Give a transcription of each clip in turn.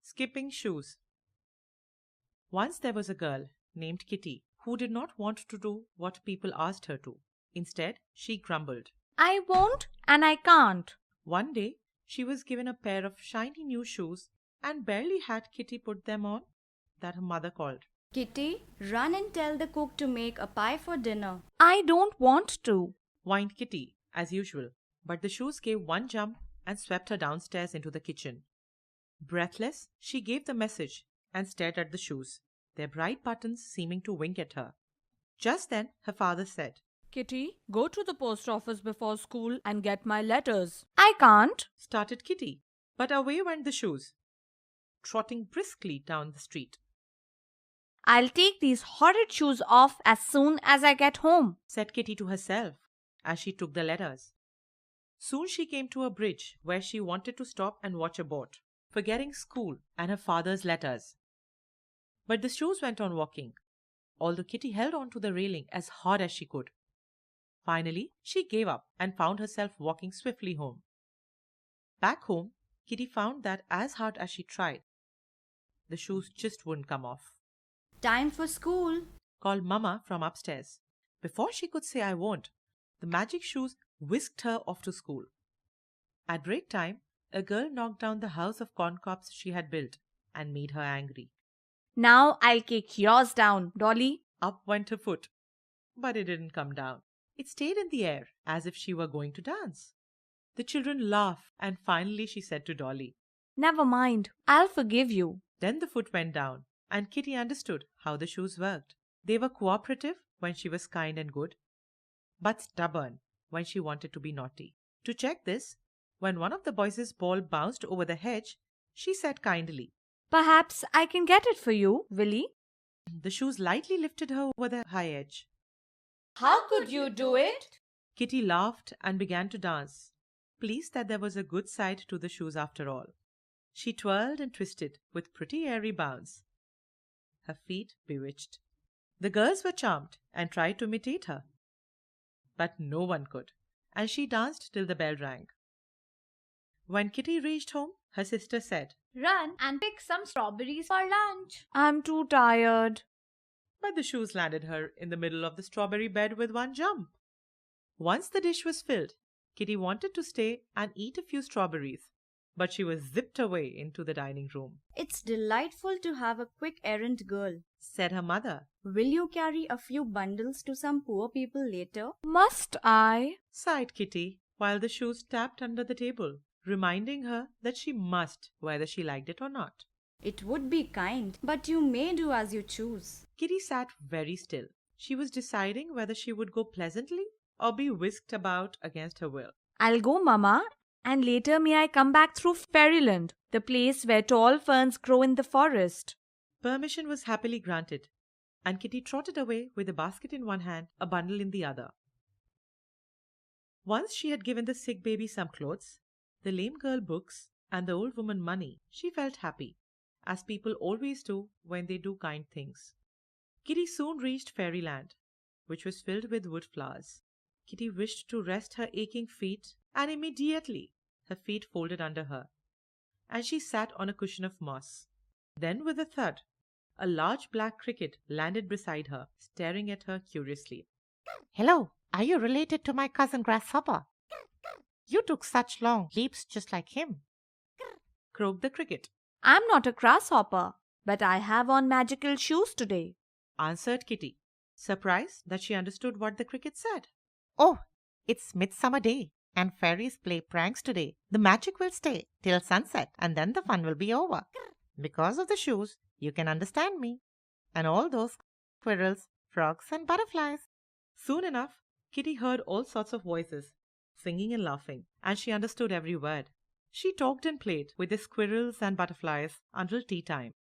Skipping shoes. Once there was a girl named Kitty who did not want to do what people asked her to. Instead, she grumbled. I won't and I can't. One day, she was given a pair of shiny new shoes and barely had Kitty put them on that her mother called. Kitty, run and tell the cook to make a pie for dinner. I don't want to. Whined Kitty, as usual, but the shoes gave one jump and swept her downstairs into the kitchen. Breathless, she gave the message and stared at the shoes, their bright buttons seeming to wink at her. Just then, her father said, Kitty, go to the post office before school and get my letters. I can't. started Kitty, but away went the shoes, trotting briskly down the street. I'll take these horrid shoes off as soon as I get home. Said Kitty to herself as she took the letters. Soon she came to a bridge where she wanted to stop and watch a boat, forgetting school and her father's letters. But the shoes went on walking, although Kitty held on to the railing as hard as she could. Finally, she gave up and found herself walking swiftly home. Back home, Kitty found that as hard as she tried, the shoes just wouldn't come off. Time for school. Called Mama from upstairs. Before she could say I won't, the magic shoes whisked her off to school. At break time, a girl knocked down the house of corn cobs she had built and made her angry. Now I'll kick yours down, Dolly. Up went her foot, but it didn't come down. It stayed in the air as if she were going to dance. The children laughed, and finally she said to Dolly. Never mind, I'll forgive you. Then the foot went down, and Kitty understood how the shoes worked. They were cooperative when she was kind and good, but stubborn when she wanted to be naughty. To check this, when one of the boys' ball bounced over the hedge, she said kindly, Perhaps I can get it for you, Willie. The shoes lightly lifted her over the high edge. How could you do it? Kitty laughed and began to dance, pleased that there was a good side to the shoes after all. She twirled and twisted with pretty airy bounds, her feet bewitched. The girls were charmed and tried to imitate her, but no one could, and she danced till the bell rang. When Kitty reached home, her sister said, Run and pick some strawberries for lunch. I'm too tired. but the shoes landed her in the middle of the strawberry bed with one jump. Once the dish was filled, Kitty wanted to stay and eat a few strawberries, but she was zipped away into the dining room. It's delightful to have a quick errand girl. Said her mother. Will you carry a few bundles to some poor people later? Must I? Sighed Kitty, while the shoes tapped under the table, reminding her that she must, whether she liked it or not. It would be kind, but you may do as you choose. Kitty sat very still. She was deciding whether she would go pleasantly or be whisked about against her will. I'll go, Mama, and later may I come back through Fairyland, the place where tall ferns grow in the forest. Permission was happily granted, and Kitty trotted away with a basket in one hand, a bundle in the other. Once she had given the sick baby some clothes, the lame girl books, and the old woman money, she felt happy, as people always do when they do kind things. Kitty soon reached Fairyland, which was filled with wood flowers. Kitty wished to rest her aching feet, and immediately her feet folded under her, and she sat on a cushion of moss. Then, with a thud, a large black cricket landed beside her, staring at her curiously. Hello, are you related to my cousin Grasshopper? You took such long leaps just like him. Croaked the cricket. I'm not a grasshopper, but I have on magical shoes today. Answered Kitty, surprised that she understood what the cricket said. Oh, it's Midsummer Day, and fairies play pranks today. The magic will stay till sunset, and then the fun will be over. Because of the shoes, you can understand me, and all those squirrels, frogs, and butterflies. Soon enough, Kitty heard all sorts of voices, singing and laughing, and she understood every word. She talked and played with the squirrels and butterflies until tea time.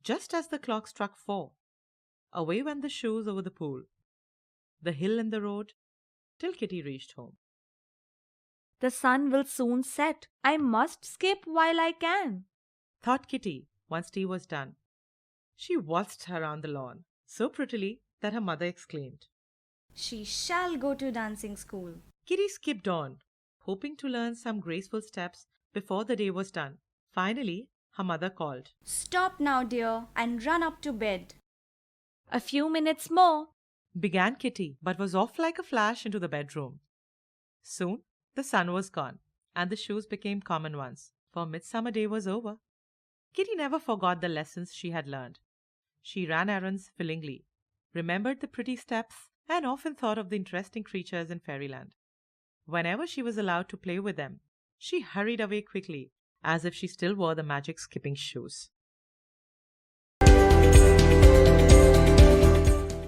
Just as the clock struck 4, away went the shoes over the pool, the hill and the road, till Kitty reached home. The sun will soon set. I must skip while I can. Thought Kitty once tea was done. She waltzed around the lawn so prettily that her mother exclaimed. She shall go to dancing school. Kitty skipped on, hoping to learn some graceful steps before the day was done. Finally, her mother called. Stop now, dear, and run up to bed. A few minutes more. Began Kitty, but was off like a flash into the bedroom. Soon the sun was gone, and the shoes became common ones, for Midsummer Day was over. Kitty never forgot the lessons she had learned. She ran errands willingly, remembered the pretty steps, and often thought of the interesting creatures in fairyland. Whenever she was allowed to play with them, she hurried away quickly, as if she still wore the magic skipping shoes.